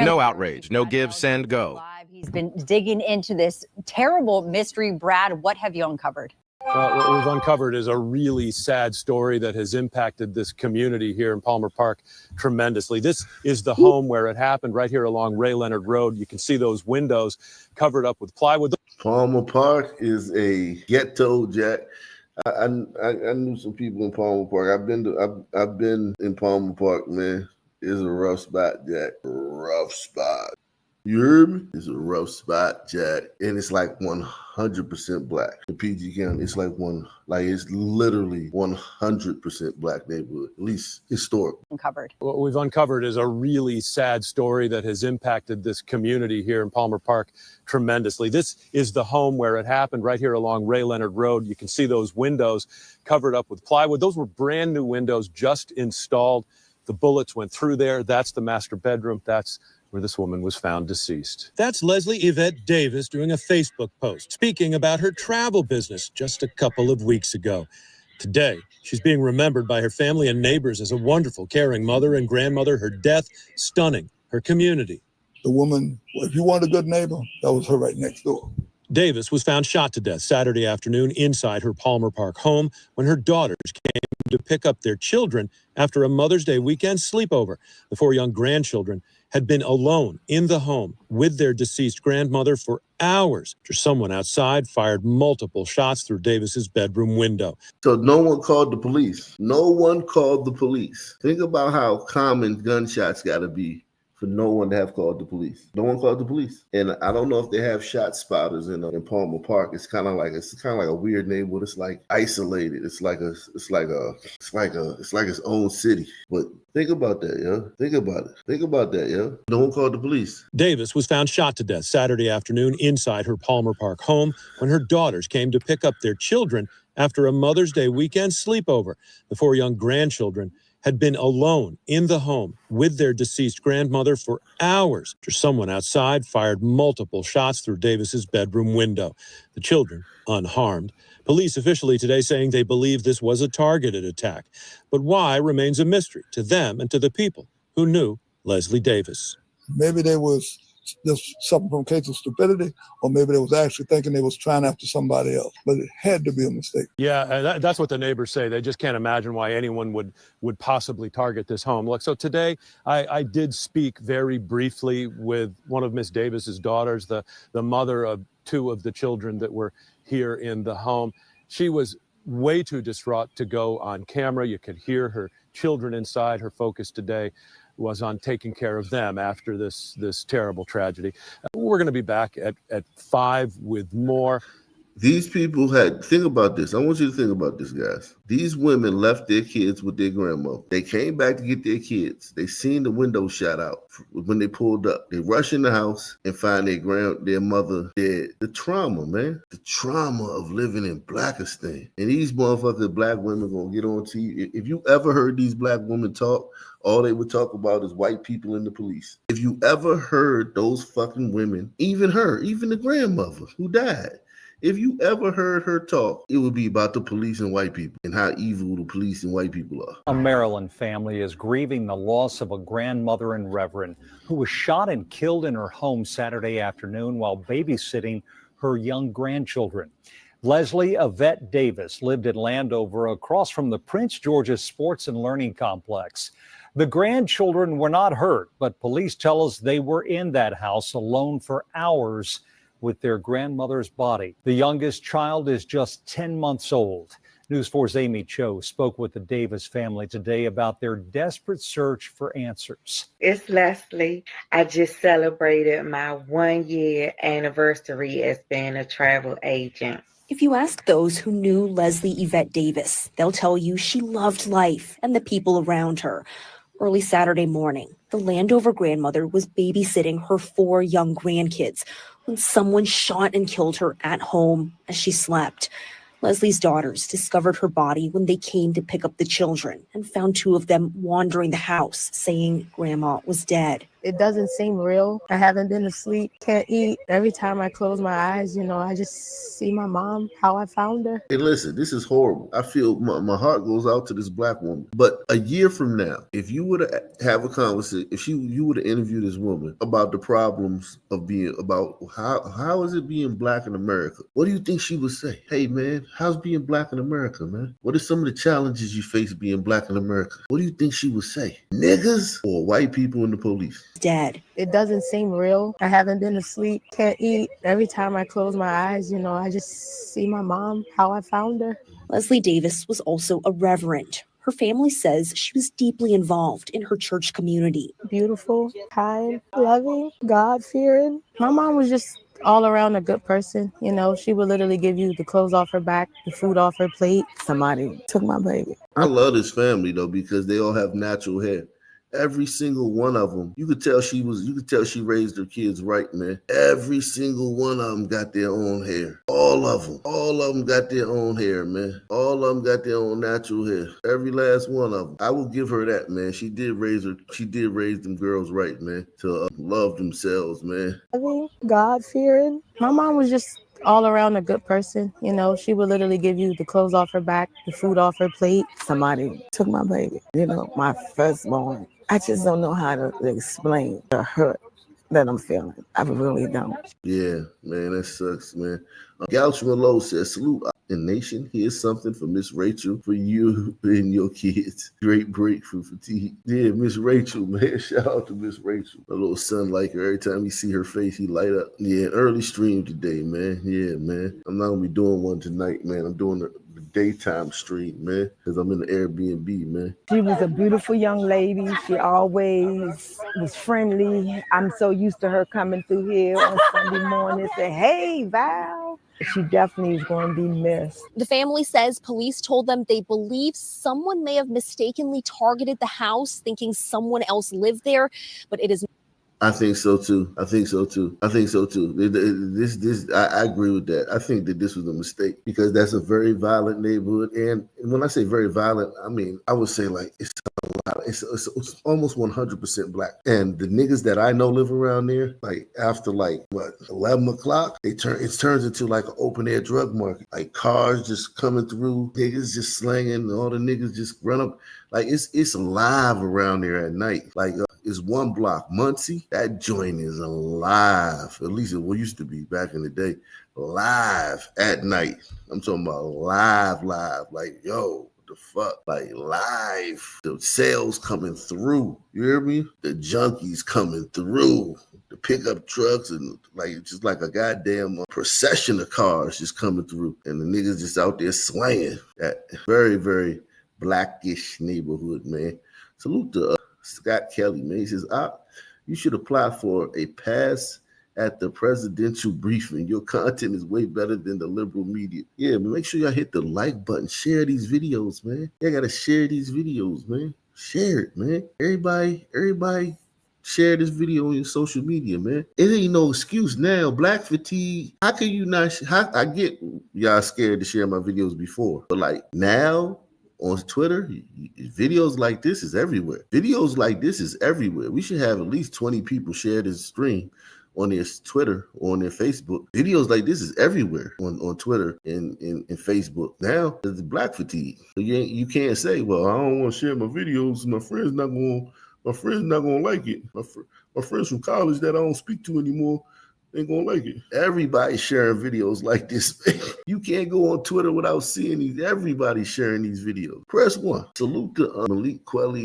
No outrage, no give, send, go. He's been digging into this terrible mystery. Brad, what have you uncovered? What we've uncovered is a really sad story that has impacted this community here in Palmer Park tremendously. This is the home where it happened, right here along Ray Leonard Road. You can see those windows covered up with plywood. Palmer Park is a ghetto, Jack. I knew some people in Palmer Park. I've been in Palmer Park, man. It's a rough spot, Jack. Rough spot. You heard me? It's a rough spot, Jack. And it's like 100% black. In PG County, it's it's literally 100% black neighborhood, at least historic. What we've uncovered is a really sad story that has impacted this community here in Palmer Park tremendously. This is the home where it happened, right here along Ray Leonard Road. You can see those windows covered up with plywood. Those were brand new windows just installed. The bullets went through there. That's the master bedroom. That's where this woman was found deceased. That's Leslie Yvette Davis doing a Facebook post speaking about her travel business just a couple of weeks ago. Today, she's being remembered by her family and neighbors as a wonderful, caring mother and grandmother. Her death stunning her community. The woman, if you want a good neighbor, that was her right next door. Davis was found shot to death Saturday afternoon inside her Palmer Park home when her daughters came to pick up their children after a Mother's Day weekend sleepover. The 4 young grandchildren had been alone in the home with their deceased grandmother for hours after someone outside fired multiple shots through Davis's bedroom window. So no one called the police. No one called the police. Think about how common gunshots got to be for no one to have called the police. No one called the police. And I don't know if they have shot spotters in Palmer Park. It's kind of like a weird neighborhood. It's like isolated. It's like its own city. But think about that, yo. Think about that, yo. No one called the police. Davis was found shot to death Saturday afternoon inside her Palmer Park home when her daughters came to pick up their children after a Mother's Day weekend sleepover. The 4 young grandchildren had been alone in the home with their deceased grandmother for hours after someone outside fired multiple shots through Davis's bedroom window. The children unharmed. Police officially today saying they believe this was a targeted attack. But why remains a mystery to them and to the people who knew Leslie Davis. Maybe they was just suffering from a case of stupidity, or maybe they was actually thinking they was trying after somebody else. But it had to be a mistake. Yeah, that's what the neighbors say. They just can't imagine why anyone would possibly target this home. Look, so today I did speak very briefly with one of Miss Davis's daughters, the mother of 2 of the children that were here in the home. She was way too distraught to go on camera. You could hear her children inside. Her focus today was on taking care of them after this terrible tragedy. We're going to be back at 5 with more. These people think about this. I want you to think about this, guys. These women left their kids with their grandmother. They came back to get their kids. They seen the window shot out when they pulled up. They rush in the house and find their mother dead. The trauma, man. The trauma of living in Blackistan. And these motherfucking black women gonna get on TV. If you ever heard these black women talk, all they would talk about is white people and the police. If you ever heard those fucking women, even the grandmother who died, if you ever heard her talk, it would be about the police and white people and how evil the police and white people are. A Maryland family is grieving the loss of a grandmother and reverend who was shot and killed in her home Saturday afternoon while babysitting her young grandchildren. Leslie Yvette Davis lived in Landover across from the Prince George's Sports and Learning Complex. The grandchildren were not hurt, but police tell us they were in that house alone for hours with their grandmother's body. The youngest child is just 10 months old. News 4's Amy Cho spoke with the Davis family today about their desperate search for answers. It's Leslie. I just celebrated my 1-year anniversary as being a travel agent. If you ask those who knew Leslie Yvette Davis, they'll tell you she loved life and the people around her. Early Saturday morning, the Landover grandmother was babysitting her 4 young grandkids when someone shot and killed her at home as she slept. Leslie's daughters discovered her body when they came to pick up the children and found 2 of them wandering the house, saying Grandma was dead. It doesn't seem real. I haven't been to sleep, can't eat. Every time I close my eyes, I just see my mom, how I found her. Hey, listen, this is horrible. I feel my heart goes out to this black woman. But a year from now, if you were to have a conversation, if you were to interview this woman about the problems of about how is it being black in America, what do you think she would say? Hey, man, how's being black in America, man? What are some of the challenges you face being black in America? What do you think she would say? Niggas or white people and the police? Dead. It doesn't seem real. I haven't been to sleep, can't eat. Every time I close my eyes, I just see my mom, how I found her. Leslie Davis was also a reverend. Her family says she was deeply involved in her church community. Beautiful, kind, loving, God-fearing. My mom was just all around a good person. She would literally give you the clothes off her back, the food off her plate. Somebody took my baby. I love this family though because they all have natural hair. Every single one of them, you could tell she raised her kids right, man. Every single one of them got their own hair. All of them got their own hair, man. All of them got their own natural hair. Every last one of them. I will give her that, man. She did raise them girls right, man, to love themselves, man. Loving, God-fearing. My mom was just all around a good person. She would literally give you the clothes off her back, the food off her plate. Somebody took my baby, my firstborn. I just don't know how to explain the hurt that I'm feeling. I really don't. Yeah, man, that sucks, man. Goucho Low says, salute in nation. Here's something for Miss Rachel, for you and your kids. Great break from fatigue. Yeah, Miss Rachel, man. Shout out to Miss Rachel. My little son like her. Every time he see her face, he light up. Yeah, early stream today, man. Yeah, man. I'm not gonna be doing one tonight, man. I'm doing the daytime stream, man, because I'm in the Airbnb, man. She was a beautiful young lady. She always was friendly. I'm so used to her coming through here on Sunday morning saying, hey, Val. She definitely is going to be missed. The family says police told them they believe someone may have mistakenly targeted the house, thinking someone else lived there, but it is. I think so too. I agree with that. I think that this was a mistake because that's a very violent neighborhood. And when I say very violent, I mean, I would say like it's almost 100% black. And the niggas that I know live around there, like after 11 o'clock, it turns into like an open air drug market. Like cars just coming through, niggas just slanging, all the niggas just run up. Like it's alive around there at night. Like it's one block, Muncie. That joint is alive. At least it used to be back in the day. Live at night. I'm talking about live. Like, yo, what the fuck? Like live. The sales coming through. You hear me? The junkies coming through. The pickup trucks and just like a goddamn procession of cars just coming through. And the niggas just out there slaying. That very, very blackish neighborhood, man. Salute to Scott Kelly, man. He says, you should apply for a pass at the presidential briefing. Your content is way better than the liberal media. Yeah, but make sure y'all hit the like button. Share these videos, man. Y'all gotta share these videos, man. Share it, man. Everybody share this video on your social media, man. It ain't no excuse now. Black fatigue. How can you not? I get y'all scared to share my videos before, but like now, on Twitter, videos like this is everywhere. We should have at least 20 people share this stream on their Twitter or on their Facebook. Videos like this is everywhere on Twitter and Facebook. Now, there's black fatigue. So you can't say, well, I don't want to share my videos. My friend's not going to like it. My friends from college that I don't speak to anymore ain't gonna like it. Everybody sharing videos like this. You can't go on Twitter without seeing these. Everybody sharing these videos. Press 1. Salute to Malik Quelly